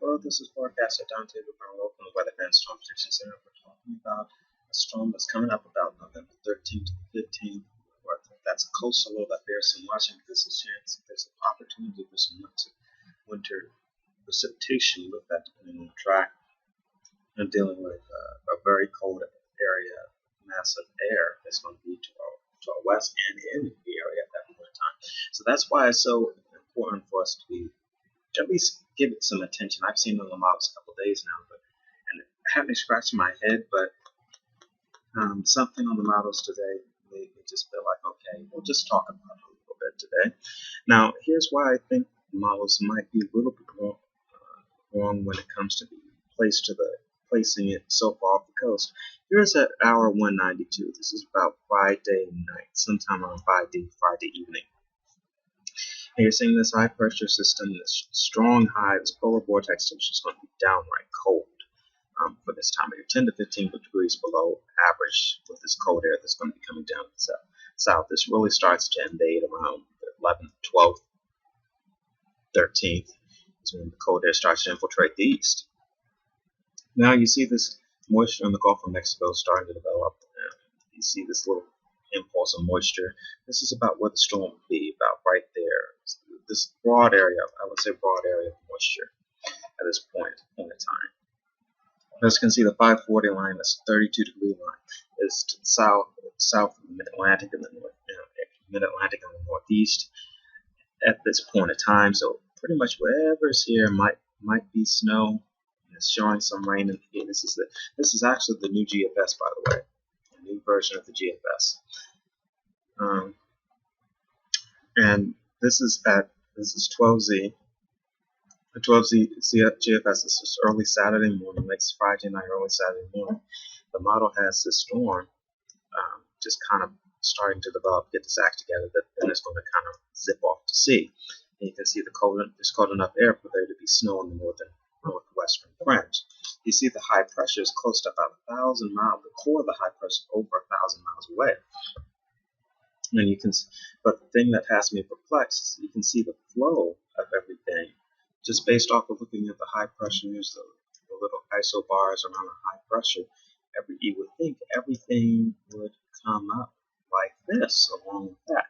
Hello, this is forecaster Dante with our local Weather and Storm Prediction Center. We're talking about a storm that's coming up about November 13th to 15th. That's a coastal low that bears some watching because there's an opportunity for some winter precipitation with that depending on the track. And dealing with a very cold area, mass of air that's going to be to our west and in the area at that point in time. So that's why it's so important for us to be at least give it some attention. I've seen it on the models a couple of days now, and it had me scratching my head, but something on the models today made me just feel like, okay, we'll just talk about it a little bit today. Now, here's why I think models might be a little bit wrong when it comes to placing it so far off the coast. Here's at hour 192. This is about Friday night, sometime around Friday evening. And you're seeing this high pressure system, this strong high, this polar vortex temperature is going to be downright cold for this time of year, 10 to 15 degrees below average with this cold air that's going to be coming down to the south. This really starts to invade around the 11th, 12th, 13th. Is when the cold air starts to infiltrate the east. Now you see this moisture in the Gulf of Mexico starting to develop. You see this little impulse of moisture. This is about where the storm will be, about right there. This broad area, I would say broad area of moisture at this point in time. As you can see, the 540 line, this 32-degree line, is to the south of the Mid-Atlantic and the Mid-Atlantic and the Northeast at this point in time. So pretty much wherever's here might be snow. It's showing some rain in here. This is actually the new GFS, by the way, a new version of the GFS. And this is 12Z. The 12Z GFS is early Saturday morning, next Friday night, early Saturday morning. The model has this storm just kind of starting to develop, get this act together, that then it's going to kind of zip off to sea. And you can see there's cold enough air for there to be snow in the northwestern fringe. You see the high pressure is close to about 1,000 miles. The core of the high pressure is over 1,000 miles away. And you can, but the thing that has me perplexed is you can see the flow of everything just based off of looking at the high pressures, the little isobars around the high pressure. You would think everything would come up like this along with that.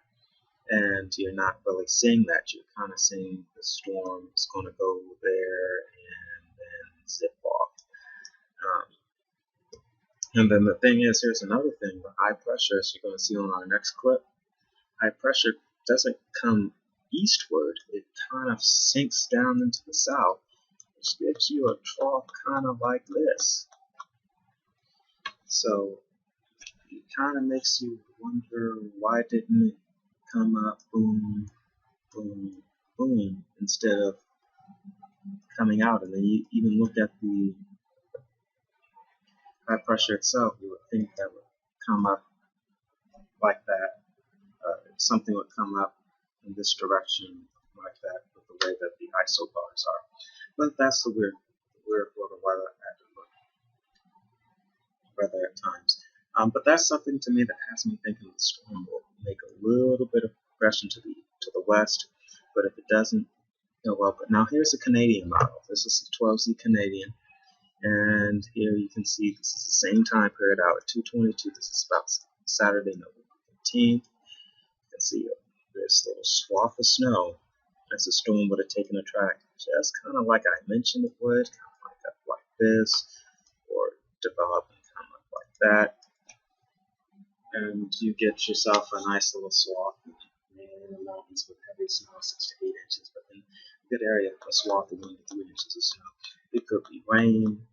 And you're not really seeing that. You're kind of seeing the storm is going to go there and then zip off. And then the thing is, here's another thing. The high pressure, as you're going to see on our next clip, high pressure doesn't come eastward. It kind of sinks down into the south, which gives you a trough kind of like this. So it kind of makes you wonder, why didn't it come up boom, boom, boom, instead of coming out? And then you even look at the high pressure itself, you would think that would come up like that. Something would come up in this direction like that with the way that the isobars are. But that's the weird world of weather at times. But that's something to me that has me thinking the storm will make a little bit of progression to the west, but if it doesn't go well. But now here's a Canadian model. This is the 12Z Canadian, and here you can see this is the same time period out at 2:22. This is about Saturday, November 15th. You can see this little swath of snow as the storm would have taken a track, just kind of like I mentioned it would, kind of like up like this, or develop and come up like that. And you get yourself a nice little swath in the mountains with heavy snow, 6 to 8 inches, but then a good area, a swath of 1 to 3 inches of snow. It could be rain,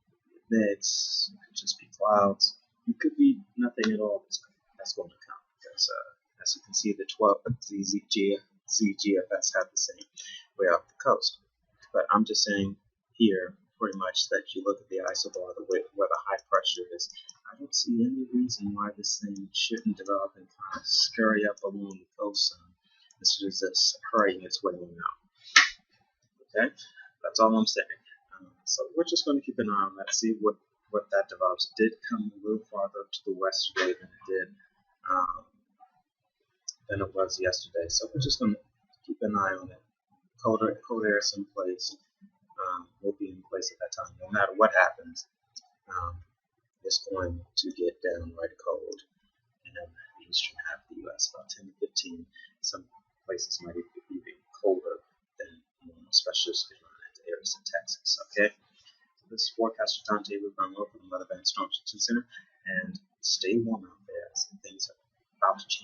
mix, it could just be clouds, it could be nothing at all that's going to come, because as you can see, the 12Z GFS have the same way off the coast. But I'm just saying here, pretty much, that you look at the isobar, where the high pressure is. I don't see any reason why this thing shouldn't develop and kind of scurry up along the coast instead of just hurrying its way on out. Okay, that's all I'm saying. So we're just going to keep an eye on that, see what that develops. It did come a little farther to the west today than it was yesterday. So we're just going to keep an eye on it. Cold air is in place. will be in place at that time. No matter what happens, it's going to get downright cold in the eastern half of the U.S. About 10 to 15. Some places might even be colder than normal, especially if you're in the areas of Texas. Okay. So this is forecaster John T. Ruben from the Weather Van Storm Center, and stay warm out there. Some things are about to change.